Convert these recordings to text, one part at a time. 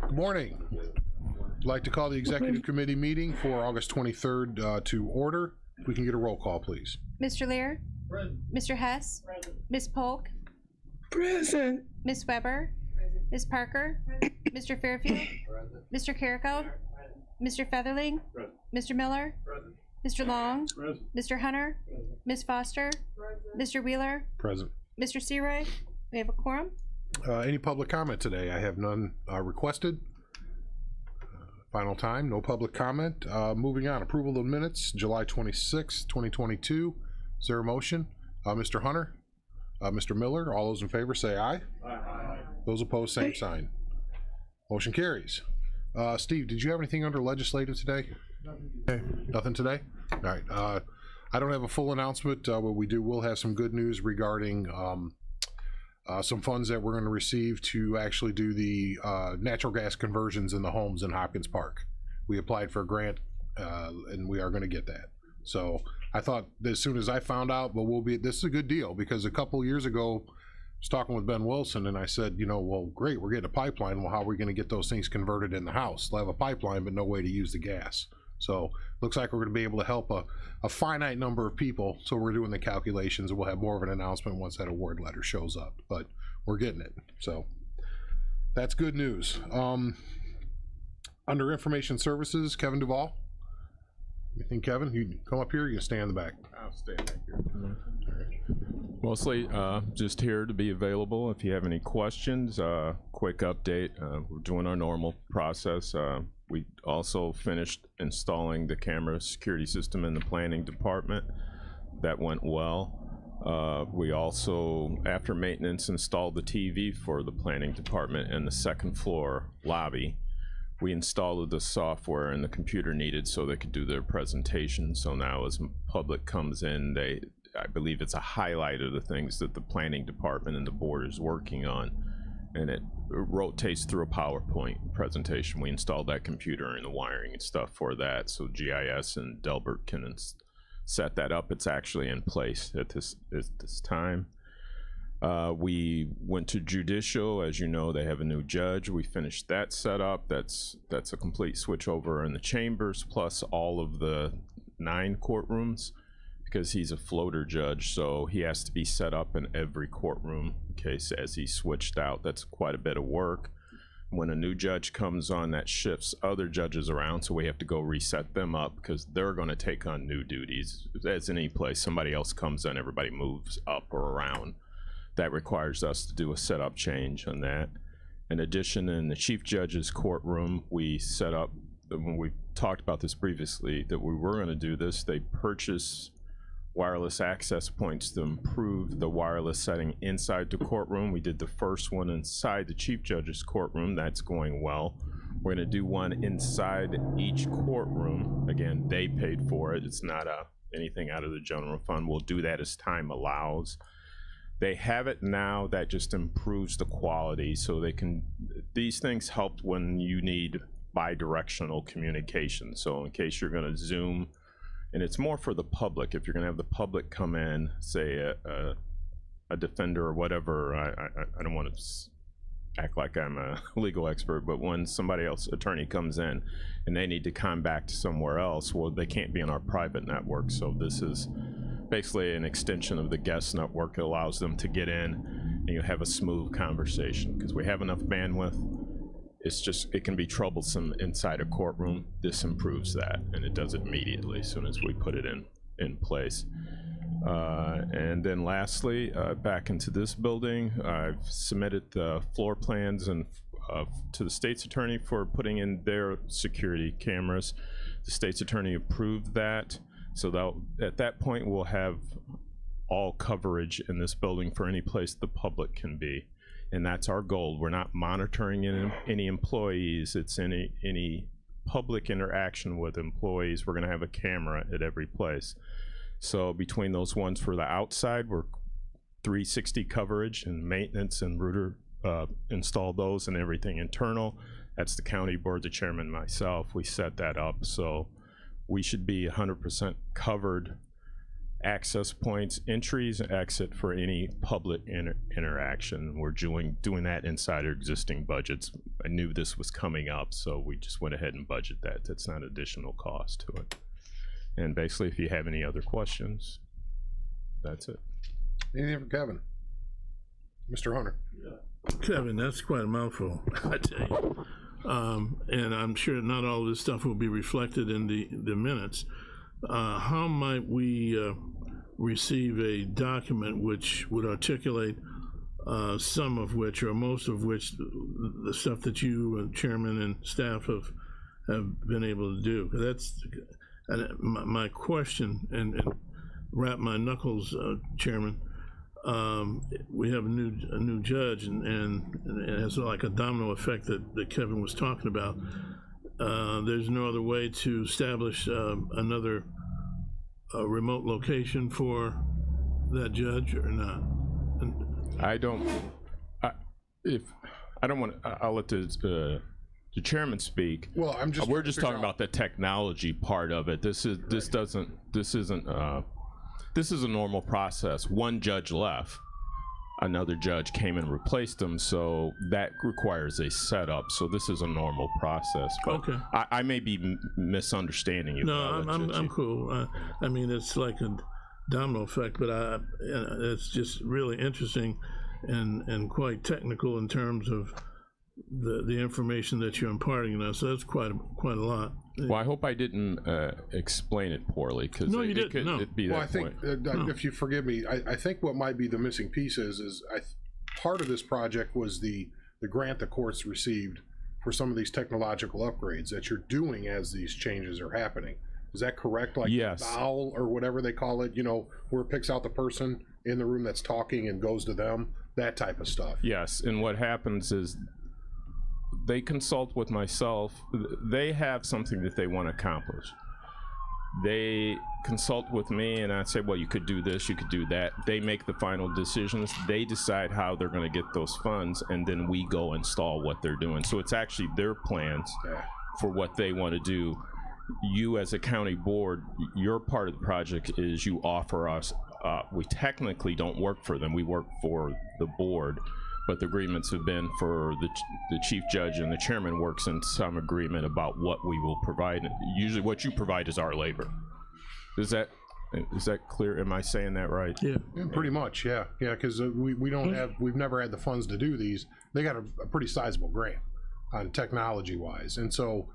Good morning. I'd like to call the Executive Committee meeting for August 23rd to order. If we can get a roll call, please. Mr. Lear? Present. Mr. Hess? Present. Ms. Polk? Present. Ms. Weber? Present. Ms. Parker? Present. Mr. Fairfield? Present. Mr. Carrico? Present. Mr. Featherling? Present. Mr. Miller? Present. Mr. Long? Present. Mr. Hunter? Present. Ms. Foster? Present. Mr. Wheeler? Present. Mr. Searoy? We have a quorum. Any public comment today? I have none requested. Final time, no public comment. Moving on, approval of the minutes, July 26, 2022. Is there a motion? Mr. Hunter, Mr. Miller, all those in favor say aye. Aye. Those opposed, same sign. Motion carries. Steve, did you have anything under legislative today? Nothing today? All right. I don't have a full announcement, but we'll have some good news regarding some funds that we're going to receive to actually do the natural gas conversions in the homes in Hopkins Park. We applied for a grant and we are going to get that. So I thought as soon as I found out, but this is a good deal, because a couple years ago I was talking with Ben Wilson and I said, you know, well, great, we're getting a pipeline. Well, how are we going to get those things converted in the house? They'll have a pipeline, but no way to use the gas. So looks like we're going to be able to help a finite number of people. So we're doing the calculations and we'll have more of an announcement once that award letter shows up, but we're getting it. So that's good news. Under information services, Kevin Duvall. You think, Kevin, you come up here, you can stay in the back. I'll stay back here. Mostly just here to be available if you have any questions. Quick update, we're doing our normal process. We also finished installing the camera security system in the planning department. That went well. We also, after maintenance, installed the TV for the planning department in the second floor lobby. We installed the software and the computer needed so they could do their presentation. So now as public comes in, I believe it's a highlight of the things that the planning department and the board is working on. And it rotates through a PowerPoint presentation. We installed that computer and the wiring and stuff for that, so GIS and Delbert can set that up. It's actually in place at this time. We went to judicial. As you know, they have a new judge. We finished that setup. That's a complete switch over in the chambers, plus all of the 9 courtrooms, because he's a floater judge, so he has to be set up in every courtroom in case as he switched out. That's quite a bit of work. When a new judge comes on, that shifts other judges around, so we have to go reset them up because they're going to take on new duties. As in any place, somebody else comes in, everybody moves up or around. That requires us to do a setup change on that. In addition, in the chief judge's courtroom, we set up, when we talked about this previously, that we were going to do this, they purchased wireless access points to improve the wireless setting inside the courtroom. We did the first one inside the chief judge's courtroom. That's going well. We're going to do one inside each courtroom. Again, they paid for it. It's not anything out of the general fund. We'll do that as time allows. They have it now. That just improves the quality, so they can, these things help when you need bi-directional communication. So in case you're going to Zoom, and it's more for the public, if you're going to have the public come in, say a defender or whatever. I don't want to act like I'm a legal expert, but when somebody else, attorney, comes in and they need to come back to somewhere else, well, they can't be in our private network. So this is basically an extension of the guest network. It allows them to get in and you have a smooth conversation, because we have enough bandwidth. It's just, it can be troublesome inside a courtroom. This improves that, and it does it immediately as soon as we put it in place. And then lastly, back into this building, I've submitted the floor plans and to the state's attorney for putting in their security cameras. The state's attorney approved that, so that at that point we'll have all coverage in this building for any place the public can be. And that's our goal. We're not monitoring any employees. It's any public interaction with employees. We're going to have a camera at every place. So between those ones for the outside, we're 360 coverage and maintenance, and Reuter installed those, and everything internal. That's the county board, the chairman, myself. We set that up. So we should be 100% covered access points, entries, and exit for any public interaction. We're doing that inside our existing budgets. I knew this was coming up, so we just went ahead and budget that. That's not additional cost to it. And basically, if you have any other questions, that's it. Anything for Kevin? Mr. Hunter? Kevin, that's quite a mouthful, I tell you. And I'm sure not all this stuff will be reflected in the minutes. How might we receive a document which would articulate some of which, or most of which, the stuff that you, Chairman, and staff have been able to do? That's my question, and wrap my knuckles, Chairman. We have a new judge, and it has like a domino effect that Kevin was talking about. There's no other way to establish another remote location for that judge, or not? I'll let the chairman speak. Well, we're just talking about the technology part of it. This is a normal process. One judge left, another judge came and replaced them, so that requires a setup. So this is a normal process. But Okay. I may be misunderstanding you. No, I'm cool. I mean, it's like a domino effect, but it's just really interesting and quite technical in terms of the information that you're imparting to us. So that's quite a lot. Well, I hope I didn't explain it poorly, because No, you didn't, no. it'd be Well, that I think, point. if you forgive me, I think what might be the missing piece is part of this project was the grant the courts received for some of these technological upgrades that you're doing as these changes are happening. Is that correct? Like Yes. the owl, or whatever they call it, where it picks out the person in the room that's talking and goes to them, that type of stuff. Yes, and what happens is they consult with myself. They have something that they want to accomplish. They consult with me, and I say, well, you could do this, you could do that. They make the final decisions. They decide how they're going to get those funds, and then we go install what they're doing. So it's actually their plans for what they want to do. You, as a county board, your part of the project is you offer us, we technically don't work for them, we work for the board, but the agreements have been for the chief judge, and the chairman works in some agreement about what we will provide. Usually what you provide is our labor. Is that clear? Am I saying that right? Yeah. Yeah, pretty much, yeah, because we've never had the funds to do these. They got a pretty sizable grant on technology-wise, and so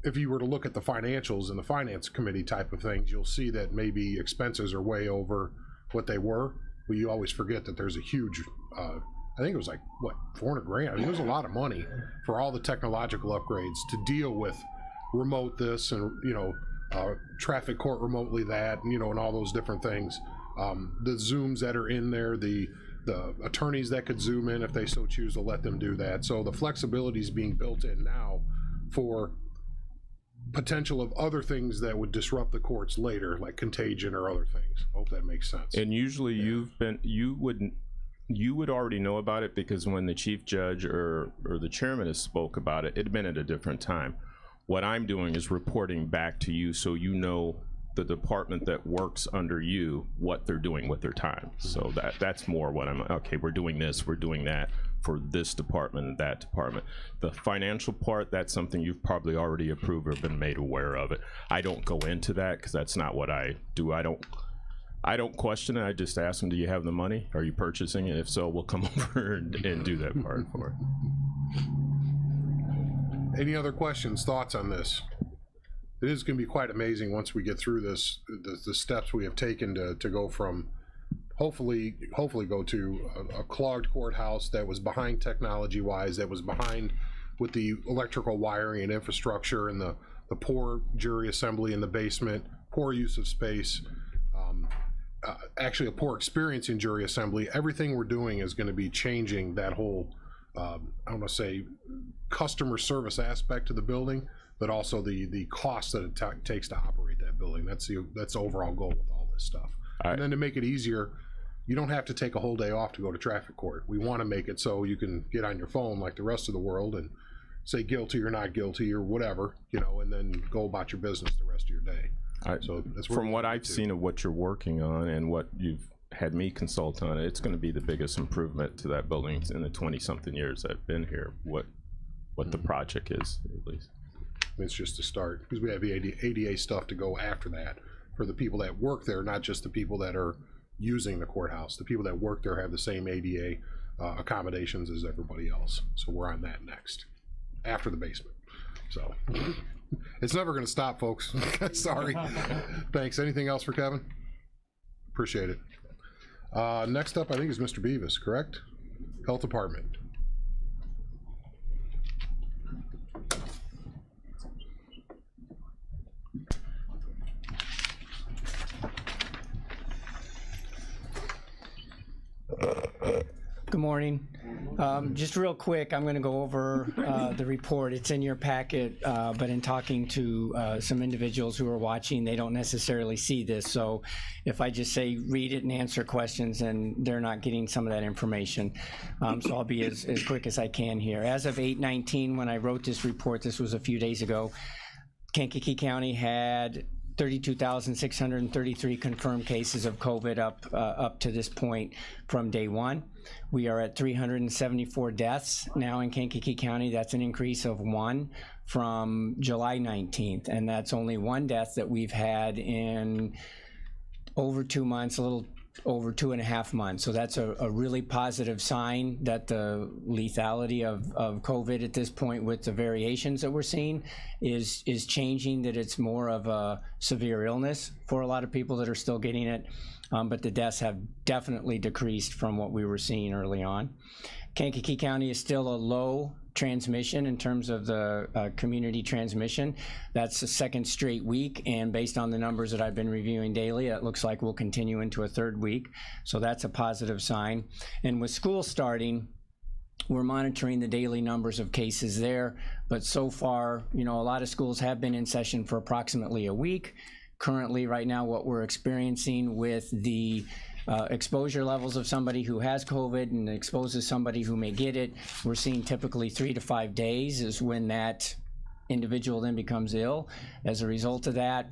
if you were to look at the financials and the finance committee type of things, you'll see that maybe expenses are way over what they were, but you always forget that there's a huge, I think it was like, what, 400 grand? I mean, there's a lot of money for all the technological upgrades to deal with remote this and, traffic court remotely that, and all those different things. The Zooms that are in there, the attorneys that could Zoom in if they so choose to let them do that. So the flexibility is being built in now for potential of other things that would disrupt the courts later, like contagion or other things. Hope that makes sense. And usually you would already know about it, because when the chief judge or the chairman has spoke about it, it had been at a different time. What I'm doing is reporting back to you, so you know the department that works under you, what they're doing with their time. So that's more what okay, we're doing this, we're doing that for this department and that department. The financial part, that's something you've probably already approved or been made aware of it. I don't go into that, because that's not what I do. I don't question it. I just ask them, do you have the money? Are you purchasing it? If so, we'll come over and do that part for it. Any other questions, thoughts on this? It is going to be quite amazing once we get through this, the steps we have taken to go from, hopefully go to a clogged courthouse that was behind technology-wise, that was behind with the electrical wiring and infrastructure, and the poor jury assembly in the basement, poor use of space, actually a poor experience in jury assembly. Everything we're doing is going to be changing that whole, I don't want to say customer service aspect of the building, but also the cost that it takes to operate that building. That's the overall goal with all this stuff. And then to make it easier, you don't have to take a whole day off to go to traffic court. We want to make it so you can get on your phone like the rest of the world and say guilty or not guilty or whatever, and then go about your business the rest of your day. So that's where From what I've seen of what you're working on and what you've had me consult on, it's going to be the biggest improvement to that building in the 20-something years I've been here. What the project is, at least. it's just a start, because we have the ADA stuff to go after that for the people that work there, not just the people that are using the courthouse. The people that work there have the same ADA accommodations as everybody else. So we're on that next, after the basement. So it's never going to stop, folks. Sorry. Thanks. Anything else for Kevin? Appreciate it. Next up, I think, is Mr. Beavis, correct? Health Department. Good morning. Just real quick, I'm going to go over the report. It's in your packet, but in talking to some individuals who are watching, they don't necessarily see this. So if I just say read it and answer questions, and they're not getting some of that information. So I'll be as quick as I can here. As of 8/19, when I wrote this report, this was a few days ago, Kankakee County had 32,633 confirmed cases of COVID up to this point from day one. We are at 374 deaths now in Kankakee County. That's an increase of 1 from July 19th, and that's only 1 death that we've had in over 2 months, a little over 2.5 months. So that's a really positive sign that the lethality of COVID at this point, with the variations that we're seeing, is changing, that it's more of a severe illness for a lot of people that are still getting it. But the deaths have definitely decreased from what we were seeing early on. Kankakee County is still a low transmission in terms of the community transmission. That's the 2nd straight week, and based on the numbers that I've been reviewing daily, it looks like we'll continue into a 3rd week. So that's a positive sign. And with school starting, we're monitoring the daily numbers of cases there, but so far, you know, a lot of schools have been in session for approximately a week. Currently, right now, what we're experiencing with the exposure levels of somebody who has COVID and exposes somebody who may get it, we're seeing typically 3 to 5 days is when that individual then becomes ill. As a result of that,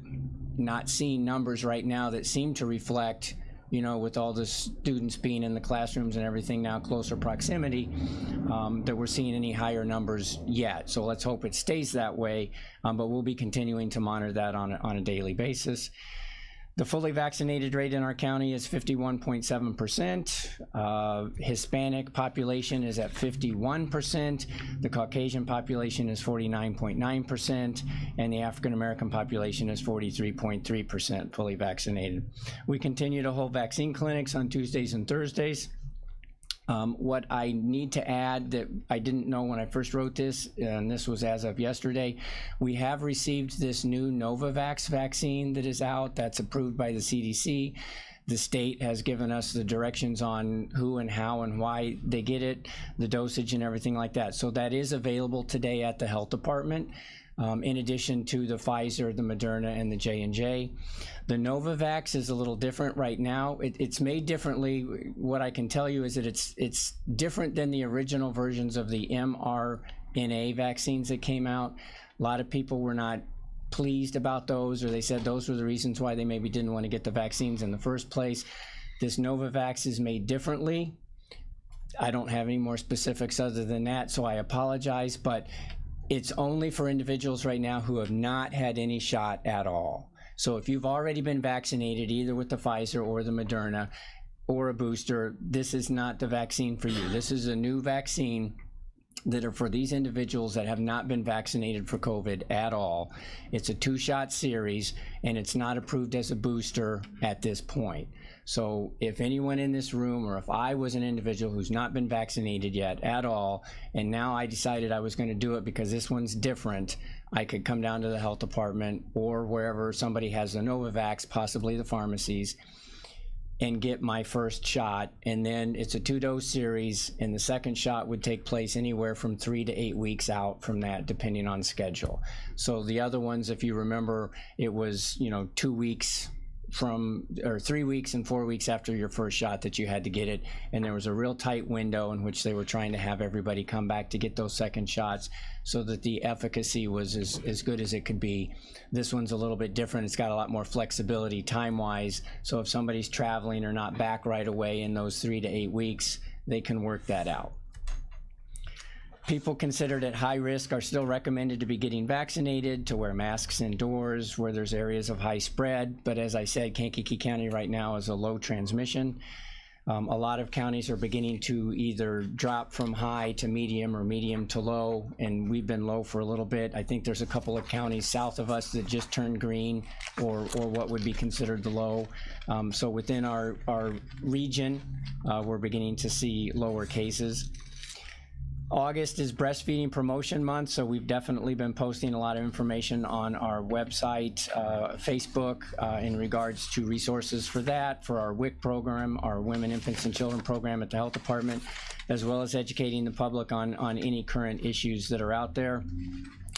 not seeing numbers right now that seem to reflect, you know, with all the students being in the classrooms and everything now, closer proximity, that we're seeing any higher numbers yet. So let's hope it stays that way, but we'll be continuing to monitor that on a daily basis. The fully vaccinated rate in our county is 51.7%. Hispanic population is at 51%. The Caucasian population is 49.9%. And the African American population is 43.3% fully vaccinated. We continue to hold vaccine clinics on Tuesdays and Thursdays. What I need to add that I didn't know when I first wrote this, and this was as of yesterday, we have received this new Novavax vaccine that is out, that's approved by the CDC. The state has given us the directions on who and how and why they get it, the dosage and everything like that. So that is available today at the health department. In addition to the Pfizer, the Moderna, and the J&J. The Novavax is a little different right now. It's made differently. What I can tell you is that it's different than the original versions of the mRNA vaccines that came out. A lot of people were not pleased about those, or they said those were the reasons why they maybe didn't want to get the vaccines in the first place. This Novavax is made differently. I don't have any more specifics other than that, so I apologize, but it's only for individuals right now who have not had any shot at all. So if you've already been vaccinated, either with the Pfizer or the Moderna or a booster, this is not the vaccine for you. This is a new vaccine that are for these individuals that have not been vaccinated for COVID at all. It's a 2-shot series, and it's not approved as a booster at this point. So if anyone in this room, or if I was an individual who's not been vaccinated yet at all, and now I decided I was going to do it because this one's different, I could come down to the health department or wherever somebody has the Novavax, possibly the pharmacies, and get my first shot. And then it's a 2-dose series, and the second shot would take place anywhere from 3 to 8 weeks out from that, depending on schedule. So the other ones, if you remember, it was, you know, 2 weeks or 3 weeks and 4 weeks after your first shot that you had to get it, and there was a real tight window in which they were trying to have everybody come back to get those second shots so that the efficacy was as good as it could be. This one's a little bit different. It's got a lot more flexibility time-wise, so if somebody's traveling or not back right away in those 3 to 8 weeks, they can work that out. People considered at high risk are still recommended to be getting vaccinated, to wear masks indoors where there's areas of high spread. But as I said, Kankakee County right now is a low transmission. A lot of counties are beginning to either drop from high to medium or medium to low, and we've been low for a little bit. I think there's a couple of counties south of us that just turned green or what would be considered the low. So within our region, we're beginning to see lower cases. August is breastfeeding promotion month, so we've definitely been posting a lot of information on our website, Facebook, in regards to resources for that, for our WIC program, our Women, Infants, and Children program at the Health Department, as well as educating the public on any current issues that are out there.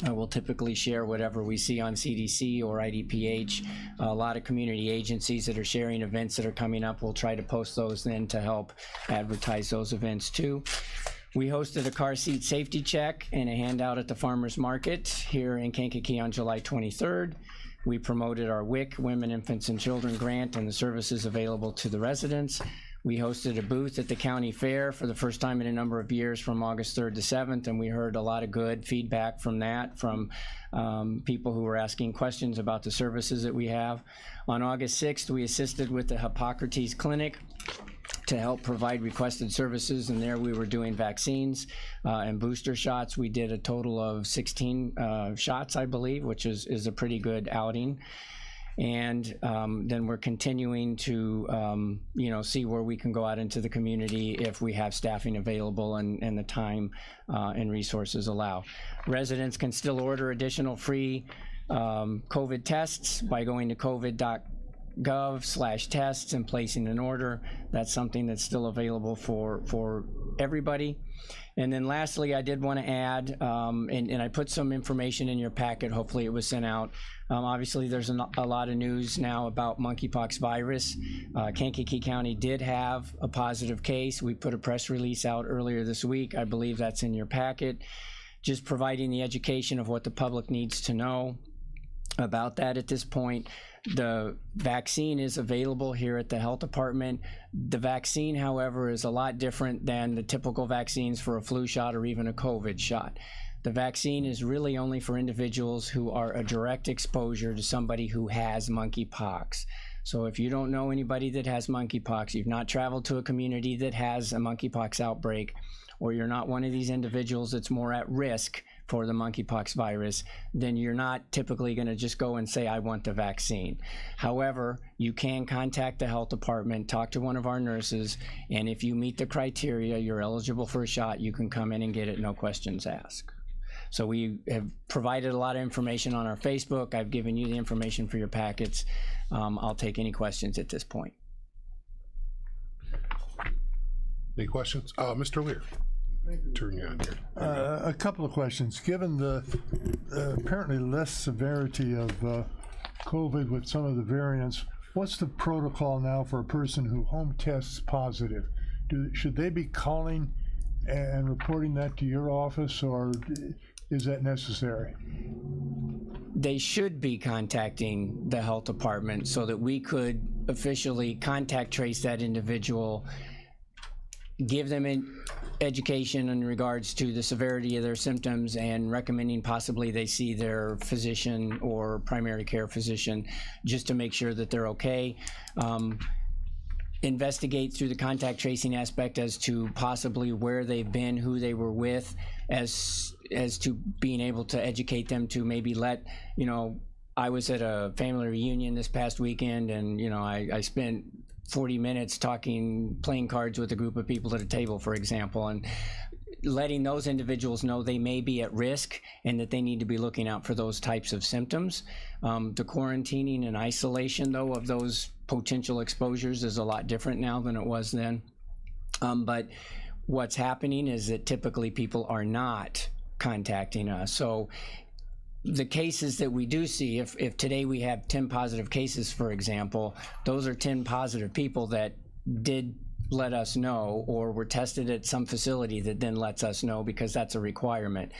We'll typically share whatever we see on CDC or IDPH. A lot of community agencies that are sharing events that are coming up, we'll try to post those then to help advertise those events too. We hosted a car seat safety check and a handout at the farmers market here in Kankakee on July 23rd. We promoted our WIC, Women, Infants, and Children grant and the services available to the residents. We hosted a booth at the county fair for the first time in a number of years from August 3rd to 7th, and we heard a lot of good feedback from that, from people who were asking questions about the services that we have. On August 6th, we assisted with the Hippocrates Clinic to help provide requested services, and there we were doing vaccines and booster shots. We did a total of 16 shots, I believe, which is a pretty good outing. And then we're continuing to see where we can go out into the community if we have staffing available and the time and resources allow. Residents can still order additional free COVID tests by going to covid.gov/tests and placing an order. That's something that's still available for everybody. And then lastly, I did want to add, and I put some information in your packet, hopefully it was sent out. Obviously there's a lot of news now about monkeypox virus. Kankakee County did have a positive case. We put a press release out earlier this week. I believe that's in your packet. Just providing the education of what the public needs to know about that at this point. The vaccine is available here at the health department. The vaccine, however, is a lot different than the typical vaccines for a flu shot or even a COVID shot. The vaccine is really only for individuals who are a direct exposure to somebody who has monkeypox. So if you don't know anybody that has monkeypox, you've not traveled to a community that has a monkeypox outbreak, or you're not one of these individuals that's more at risk for the monkeypox virus, then you're not typically going to just go and say, I want the vaccine. However, you can contact the health department, talk to one of our nurses, and if you meet the criteria, you're eligible for a shot, you can come in and get it, no questions asked. So we have provided a lot of information on our Facebook. I've given you the information for your packets. I'll take any questions at this point. Any questions? Mr. Lear. Turn you on here. A couple of questions. Given the apparently less severity of COVID with some of the variants, what's the protocol now for a person who home tests positive? Should they be calling and reporting that to your office, or is that necessary? They should be contacting the health department so that we could officially contact trace that individual, give them education in regards to the severity of their symptoms, and recommending possibly they see their physician or primary care physician just to make sure that they're okay. Investigate through the contact tracing aspect as to possibly where they've been, who they were with, as to being able to educate them to maybe let, I was at a family reunion this past weekend, and I spent 40 minutes playing cards with a group of people at a table, for example, and letting those individuals know they may be at risk and that they need to be looking out for those types of symptoms. The quarantining and isolation, though, of those potential exposures is a lot different now than it was then. But what's happening is that typically people are not contacting us. So the cases that we do see, if today we have 10 positive cases, for example, those are 10 positive people that did let us know or were tested at some facility that then lets us know, because that's a requirement.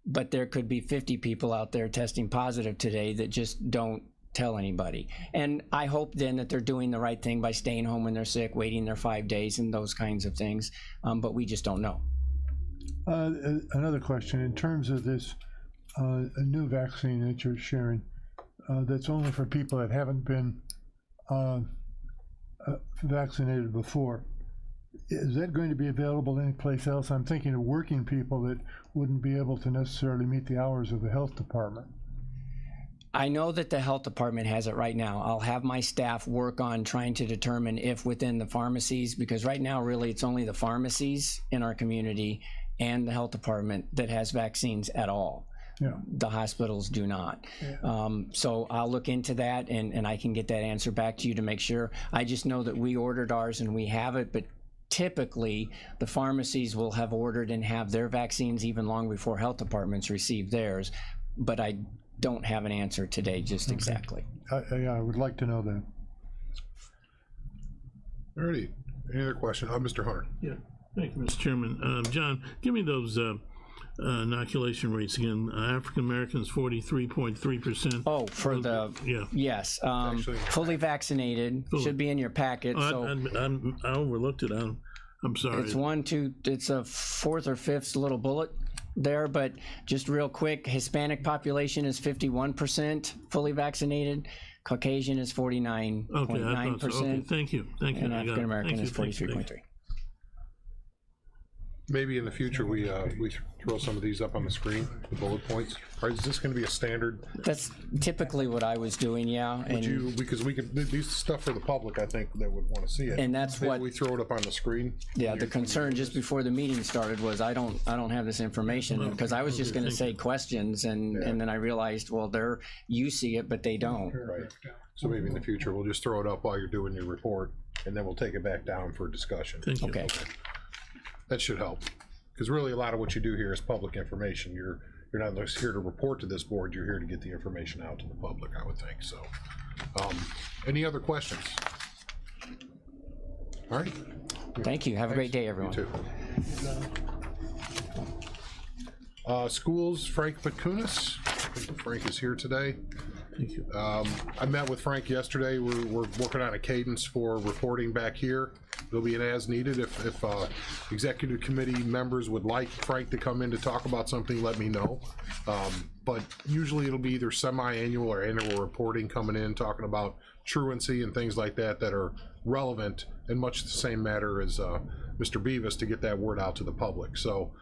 But there could be 50 people out there testing positive today that just don't tell anybody. And I hope then that they're doing the right thing by staying home when they're sick, waiting their 5 days and those kinds of things, but we just don't know. Another question, in terms of this a new vaccine that you're sharing, that's only for people that haven't been vaccinated before. Is that going to be available anyplace else? I'm thinking of working people that wouldn't be able to necessarily meet the hours of the health department. I know that the health department has it right now. I'll have my staff work on trying to determine if within the pharmacies, because right now really it's only the pharmacies in our community and the health department that has vaccines at all. Yeah. The hospitals do not. So I'll look into that and I can get that answer back to you to make sure. I just know that we ordered ours and we have it, but typically the pharmacies will have ordered and have their vaccines even long before health departments receive theirs, but I don't have an answer today just exactly. I would like to know that. Alrighty, any other question? Mr. Hunter. Yeah, thank you, Mr. Chairman. John, give me those inoculation rates again. African Americans 43.3%. Oh, for the, Yeah. yes, Actually- fully vaccinated, should be in your packet. So I overlooked it. I'm sorry. it's a fourth or fifth little bullet there, but just real quick, Hispanic population is 51% fully vaccinated. Caucasian is 49.9%. Okay, I thought so. Okay, thank you. And I got it. African American Thank is you, thank you, thank 43.3. Maybe in the future we throw some of these up on the screen, the bullet points. Or is this going to be a standard? That's typically what I was doing, yeah. And Because we could these stuff for the public, I think that would want to see it. And that's Maybe what- we throw it up on the screen. yeah, the concern just before the meeting started was I don't have this information, because I was just going to say questions, and then I realized, well, you see it, but they don't. Right. So maybe in the future we'll just throw it up while you're doing your report, and then we'll take it back down for discussion. Thank you. Okay. That should help, because really a lot of what you do here is public information. You're not just here to report to this board. You're here to get the information out to the public, I would think. So, any other questions? All right. Thank you. Have a great day, everyone. You too. Schools, Frank Pacunas. I think Frank is here today. Thank you. I met with Frank yesterday. We're working on a cadence for reporting back here. It'll be an as needed. If executive committee members would like Frank to come in to talk about something, let me know. But usually it'll be either semi-annual or annual reporting coming in, talking about truancy and things like that that are relevant in much the same matter as Mr. Beavis, to get that word out to the public. So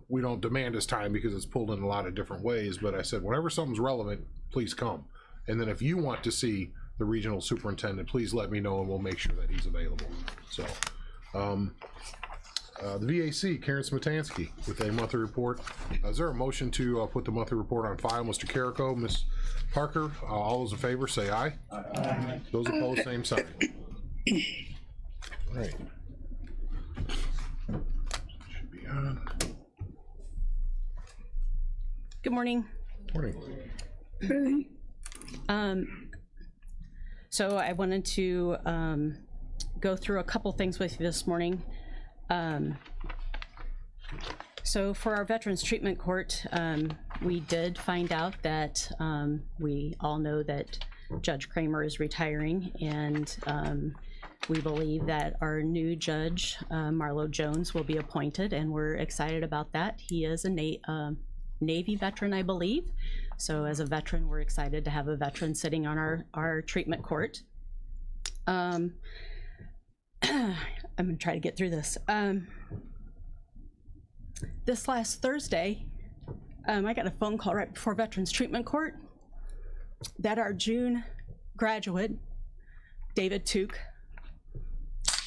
we don't demand his time because it's pulled in a lot of different ways, but I said whenever something's relevant, please come. And then if you want to see the regional superintendent, please let me know and we'll make sure that he's available. So the VAC, Karen Smetansky with a monthly report. Is there a motion to put the monthly report on file? Mr. Carrico, Ms. Parker, all those in favor say aye. Aye. Those opposed, same sign. All right. Should be on. Good morning. Morning. So I wanted to go through a couple things with you this morning. So for our Veterans Treatment Court, we did find out that we all know that Judge Kramer is retiring, and we believe that our new judge, Marlo Jones, will be appointed, and we're excited about that. He is a Navy veteran, I believe. So as a veteran, we're excited to have a veteran sitting on our treatment court. I'm gonna try to get through this. This last Thursday, I got a phone call right before Veterans Treatment Court that our June graduate, David Tuke,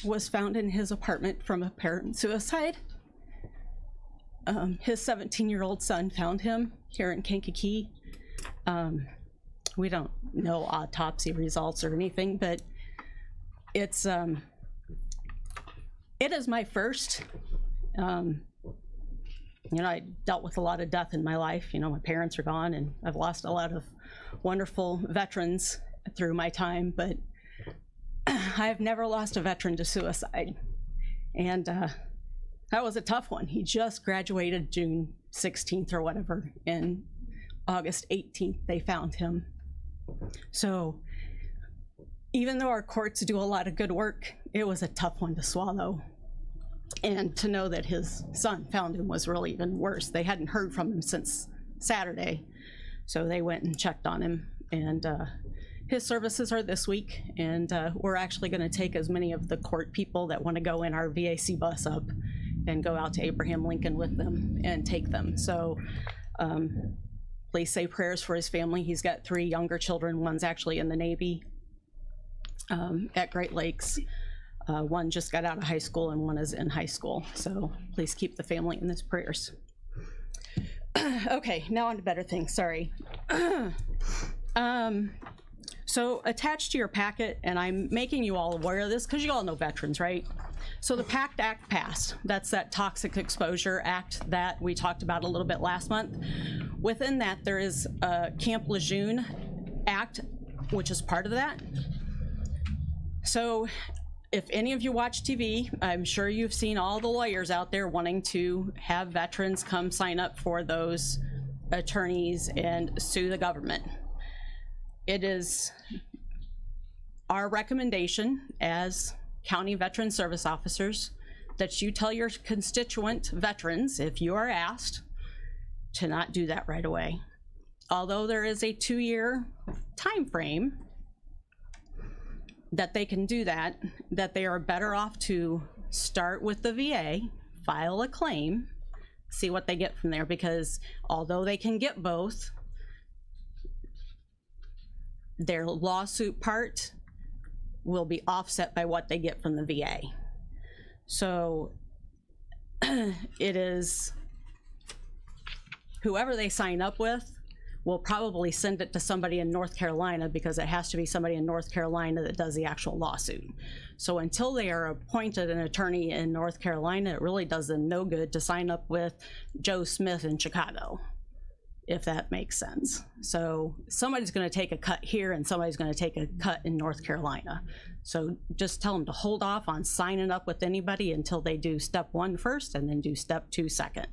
was found in his apartment from apparent suicide. His 17-year-old son found him here in Kankakee. We don't know autopsy results or anything, but it is my first You know, I dealt with a lot of death in my life. You know, my parents are gone, and I've lost a lot of wonderful veterans through my time, but I've never lost a veteran to suicide. And that was a tough one. He just graduated June 16th or whatever, and August 18th, they found him. So even though our courts do a lot of good work, it was a tough one to swallow. And to know that his son found him was really even worse. They hadn't heard from him since Saturday, so they went and checked on him. And his services are this week, and we're actually going to take as many of the court people that want to go in our VAC bus up and go out to Abraham Lincoln with them and take them. So please say prayers for his family. He's got 3 younger children. One's actually in the Navy at Great Lakes. One just got out of high school, and one is in high school. So please keep the family in his prayers. Okay, now on to better things, sorry. So attached to your packet, and I'm making you all aware of this because you all know veterans, right? So the PACT Act passed. That's that Toxic Exposure Act that we talked about a little bit last month. Within that, there is a Camp Lejeune Act, which is part of that. So if any of you watch TV, I'm sure you've seen all the lawyers out there wanting to have veterans come sign up for those attorneys and sue the government. It is our recommendation as county veteran service officers that you tell your constituent veterans, if you are asked, to not do that right away. Although there is a 2-year time frame that they can do that they are better off to start with the VA, file a claim, see what they get from there, because although they can get both, their lawsuit part will be offset by what they get from the VA. So it is whoever they sign up with will probably send it to somebody in North Carolina, because it has to be somebody in North Carolina that does the actual lawsuit. So until they are appointed an attorney in North Carolina, it really does them no good to sign up with Joe Smith in Chicago, if that makes sense. So somebody's going to take a cut here and somebody's going to take a cut in North Carolina. So just tell them to hold off on signing up with anybody until they do step 1 first and then do step 2 second.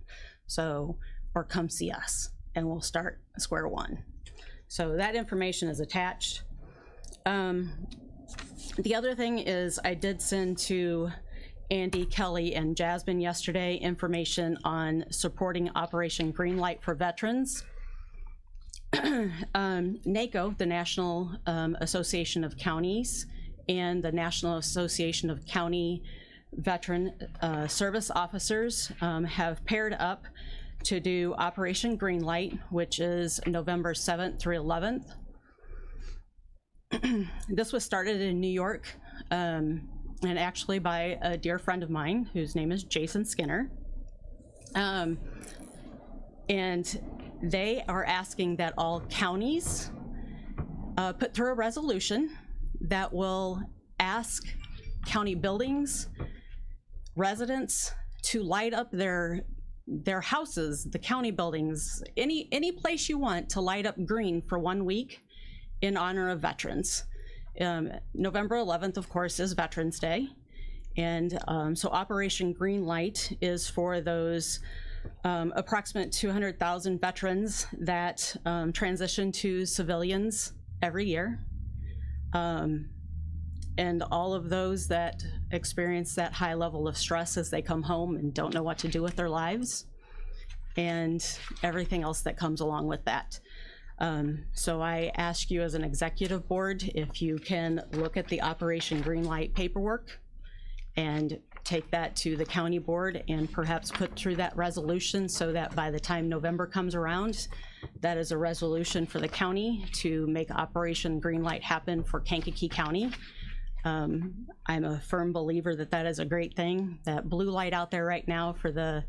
So, or come see us and we'll start square one. So that information is attached. The other thing is I did send to Andy, Kelly, and Jasmine yesterday information on supporting Operation Greenlight for veterans. NACO, the National Association of Counties, and the National Association of County Veteran Service Officers have paired up to do Operation Greenlight, which is November 7th through 11th. This was started in New York, and actually by a dear friend of mine whose name is Jason Skinner. And they are asking that all counties put through a resolution that will ask county buildings, residents to light up their houses, the county buildings, any place you want to light up green for 1 week in honor of veterans. November 11th, of course, is Veterans Day. And so Operation Greenlight is for those approximate 200,000 veterans that transition to civilians every year. And all of those that experience that high level of stress as they come home and don't know what to do with their lives, and everything else that comes along with that. So I ask you as an executive board if you can look at the Operation Greenlight paperwork and take that to the county board and perhaps put through that resolution so that by the time November comes around, that is a resolution for the county to make Operation Greenlight happen for Kankakee County. I'm a firm believer that that is a great thing. That blue light out there right now for the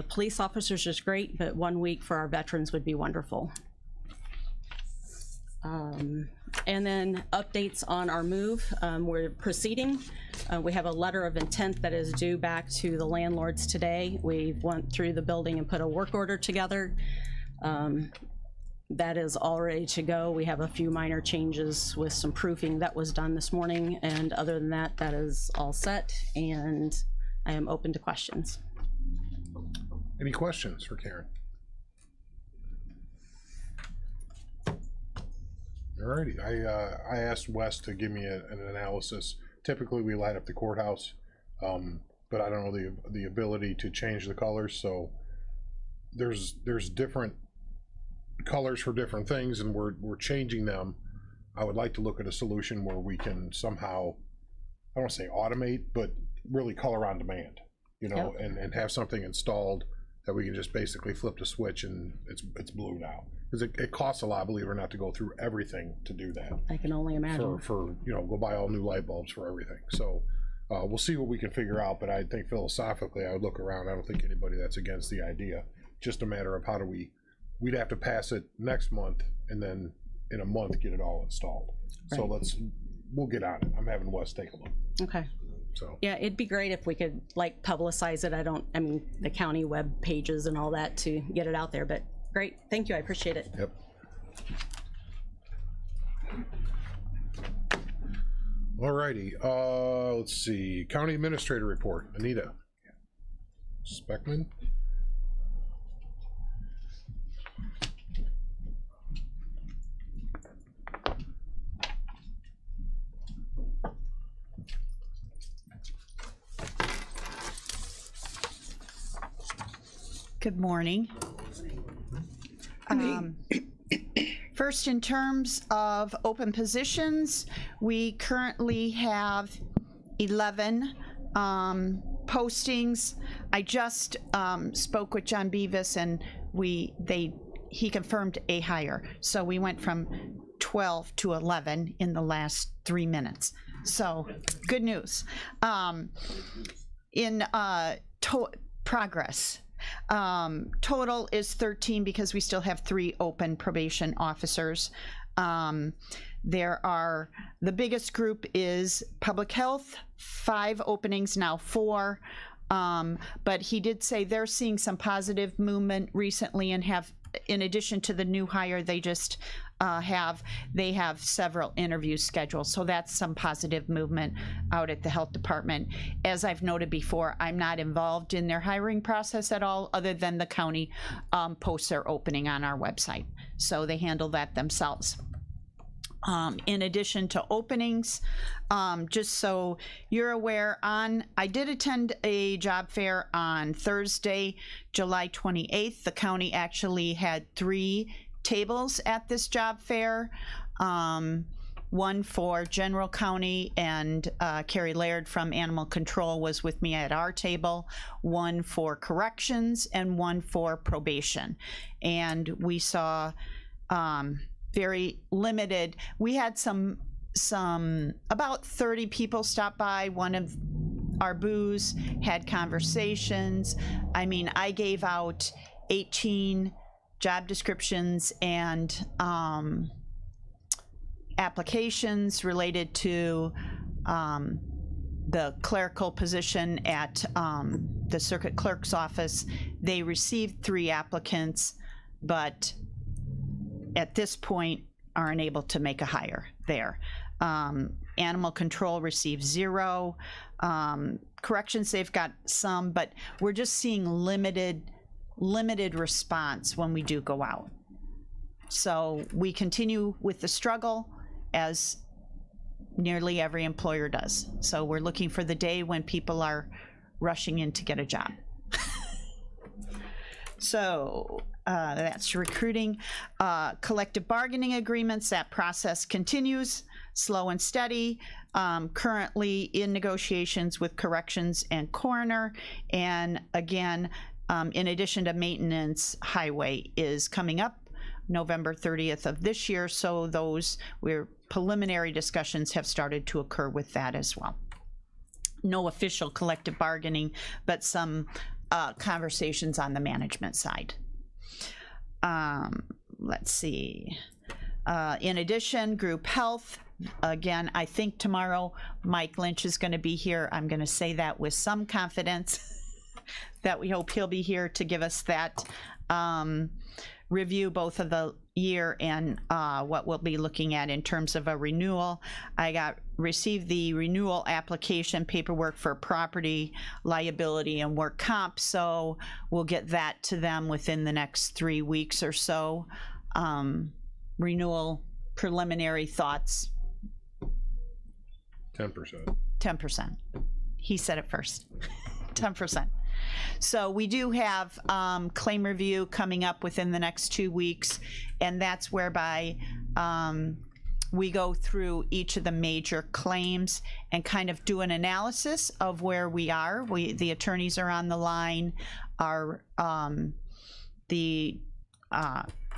police officers is great, but 1 week for our veterans would be wonderful. And then updates on our move. We're proceeding. We have a letter of intent that is due back to the landlords today. We went through the building and put a work order together. That is all ready to go. We have a few minor changes with some proofing that was done this morning, and other than that, that is all set, and I am open to questions. Any questions for Karen? Alrighty, I asked Wes to give me an analysis. Typically, we light up the courthouse, but I don't know the ability to change the colors. So there's different colors for different things, and we're changing them. I would like to look at a solution where we can somehow, I don't want to say automate, but really color on demand. You know, Yep. and have something installed that we can just basically flip the switch and it's blued out. Because it costs a lot, believe it or not, to go through everything to do that. I can only imagine. For you know, go buy all new light bulbs for everything. So we'll see what we can figure out. But I think philosophically, I would look around. I don't think anybody that's against the idea. Just a matter of how do we'd have to pass it next month, and then in a month get it all installed. So Right. we'll get on it. I'm having Wes take a look. Okay. So Yeah, it'd be great if we could like publicize it. I mean, the county web pages and all that to get it out there, but great. Thank you. I appreciate it. yep. Alrighty, let's see. County Administrator Report, Anita Speckman. Good morning. First, in terms of open positions, we currently have 11 postings. I just spoke with John Beavis, and he confirmed a hire. So we went from 12 to 11 in the last 3 minutes. So good news. In progress. Total is 13 because we still have 3 open probation officers. The biggest group is public health, 5 openings, now 4. But he did say they're seeing some positive movement recently and have, in addition to the new hire, they just they have several interviews scheduled. So that's some positive movement out at the health department. As I've noted before, I'm not involved in their hiring process at all, other than the county posts their opening on our website. So they handle that themselves. In addition to openings, just so you're aware, I did attend a job fair on Thursday, July 28th. The county actually had 3 tables at this job fair. One for General County, and Carrie Laird from Animal Control was with me at our table. One for corrections and one for probation. And we saw very limited. We had some about 30 people stop by. One of our booths had conversations. I mean, I gave out 18 job descriptions and applications related to the clerical position at the circuit clerk's office. They received 3 applicants, but at this point are unable to make a hire there. Animal Control received 0. Corrections, they've got some, but we're just seeing limited response when we do go out. So we continue with the struggle, as nearly every employer does. So we're looking for the day when people are rushing in to get a job. So that's recruiting. Collective bargaining agreements, that process continues, slow and steady. Currently in negotiations with corrections and coroner. And again, in addition to maintenance, highway is coming up November 30th of this year. So those preliminary discussions have started to occur with that as well. No official collective bargaining, but some conversations on the management side. Let's see. In addition, group health, again, I think tomorrow Mike Lynch is going to be here. I'm going to say that with some confidence that we hope he'll be here to give us that review, both of the year and what we'll be looking at in terms of a renewal. I received the renewal application paperwork for property, liability, and work comp, so we'll get that to them within the next 3 weeks or so. Renewal preliminary thoughts. 10%. 10%. He said it first. 10%. So we do have claim review coming up within the next 2 weeks, and that's whereby we go through each of the major claims and kind of do an analysis of where we are. The attorneys are on the line,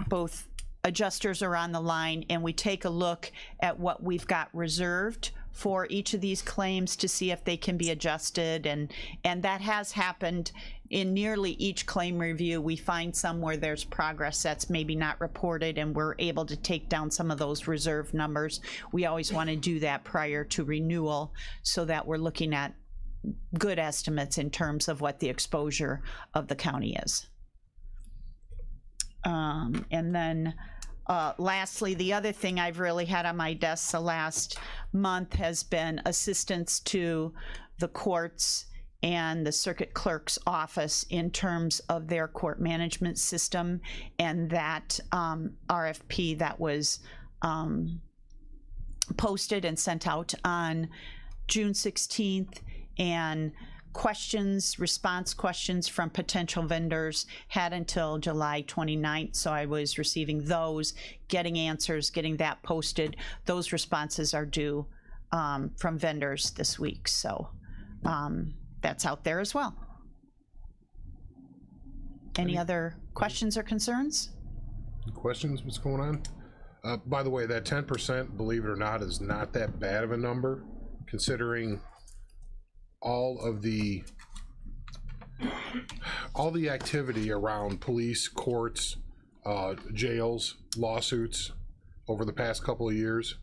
both adjusters are on the line, and we take a look at what we've got reserved for each of these claims to see if they can be adjusted, and that has happened in nearly each claim review. We find some where there's progress that's maybe not reported, and we're able to take down some of those reserve numbers. We always want to do that prior to renewal so that we're looking at good estimates in terms of what the exposure of the county is. And then lastly, the other thing I've really had on my desk the last month has been assistance to the courts and the circuit clerk's office in terms of their court management system, and that RFP that was posted and sent out on June 16th, and response questions from potential vendors had until July 29th. So I was receiving those, getting answers, getting that posted. Those responses are due from vendors this week. So that's out there as well. Any other questions or concerns? Questions? What's going on? By the way, that 10%, believe it or not, is not that bad of a number, considering all the activity around police, courts, jails, lawsuits over the past couple of years.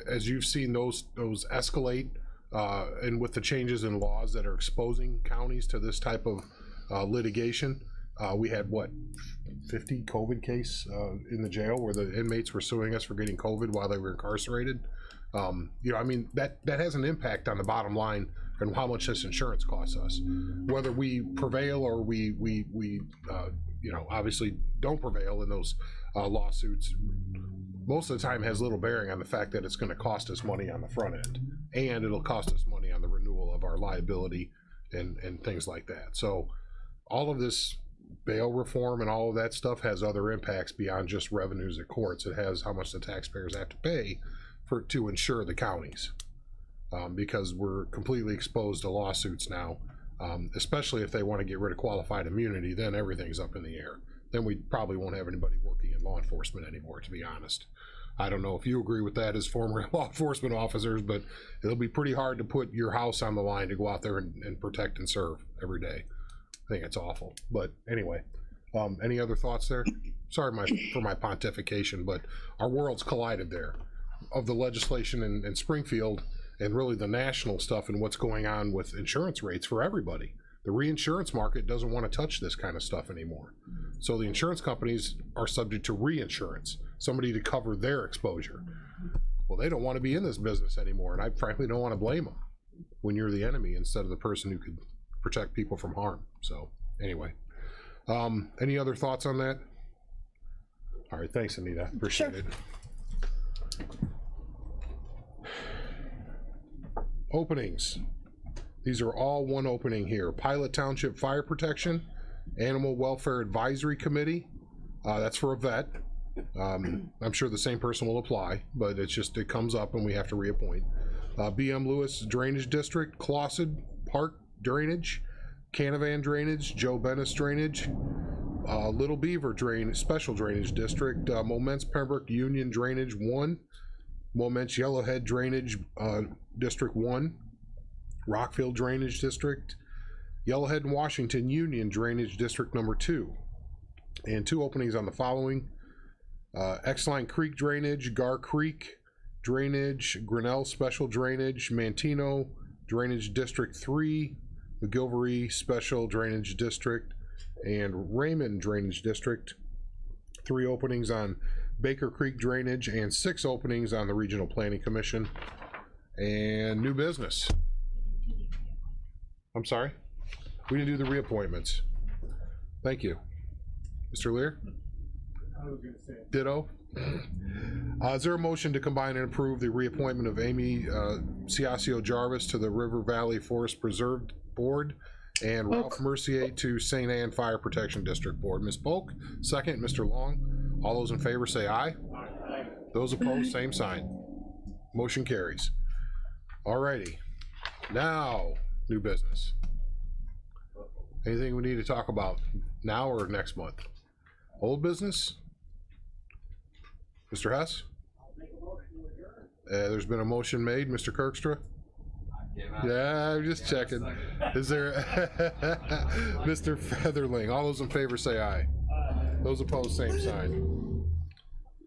As you've seen those escalate, and with the changes in laws that are exposing counties to this type of litigation, we had what, 50 COVID case in the jail where the inmates were suing us for getting COVID while they were incarcerated. You know, I mean, that has an impact on the bottom line and how much this insurance costs us. Whether we prevail or we you know, obviously don't prevail in those lawsuits, most of the time has little bearing on the fact that it's going to cost us money on the front end, and it'll cost us money on the renewal of our liability and things like that. So all of this bail reform and all of that stuff has other impacts beyond just revenues at courts. It has how much the taxpayers have to pay to insure the counties, because we're completely exposed to lawsuits now, especially if they want to get rid of qualified immunity. Then everything's up in the air. Then we probably won't have anybody working in law enforcement anymore, to be honest. I don't know if you agree with that as former law enforcement officers, but it'll be pretty hard to put your house on the line to go out there and protect and serve every day. I think it's awful. But anyway, any other thoughts there? Sorry for my pontification, but our worlds collided there, of the legislation in Springfield and really the national stuff and what's going on with insurance rates for everybody. The reinsurance market doesn't want to touch this kind of stuff anymore. So the insurance companies are subject to reinsurance, somebody to cover their exposure. Well, they don't want to be in this business anymore, and I frankly don't want to blame them when you're the enemy instead of the person who could protect people from harm. So anyway, any other thoughts on that? All right, thanks, Anita. Appreciate it. Openings. These are all one opening here. Pilot Township Fire Protection, Animal Welfare Advisory Committee. That's for a vet. I'm sure the same person will apply, but it comes up and we have to reappoint. BM Lewis Drainage District, Clausid Park Drainage, Canavan Drainage, Joe Bennis Drainage, Little Beaver Special Drainage District, Moments Pembroke Union Drainage 1, Moments Yellowhead Drainage District 1, Rockfield Drainage District, Yellowhead and Washington Union Drainage District number 2, and 2 openings on the following: Exline Creek Drainage, Gar Creek Drainage, Grinnell Special Drainage, Mantino Drainage District 3, McGilvery Special Drainage District, and Raymond Drainage District. 3 openings on Baker Creek Drainage and 6 openings on the Regional Planning Commission. And new business. I'm sorry? We didn't do the reappointments. Thank you. Mr. Lear? Ditto. Is there a motion to combine and approve the reappointment of Amy Ciascio Jarvis to the River Valley Forest Preserve Board and Ralph Mercier to St. Anne Fire Protection District Board? Ms. Polk, second. Mr. Long. All those in favor say aye. Those opposed, same sign. Motion carries. Alrighty. Now, new business. Anything we need to talk about now or next month? Old business? Mr. Hess? There's been a motion made. Mr. Kirkstra? Yeah, I'm just checking. Is there, Mr. Featherling? All those in favor say aye. Those opposed, same sign.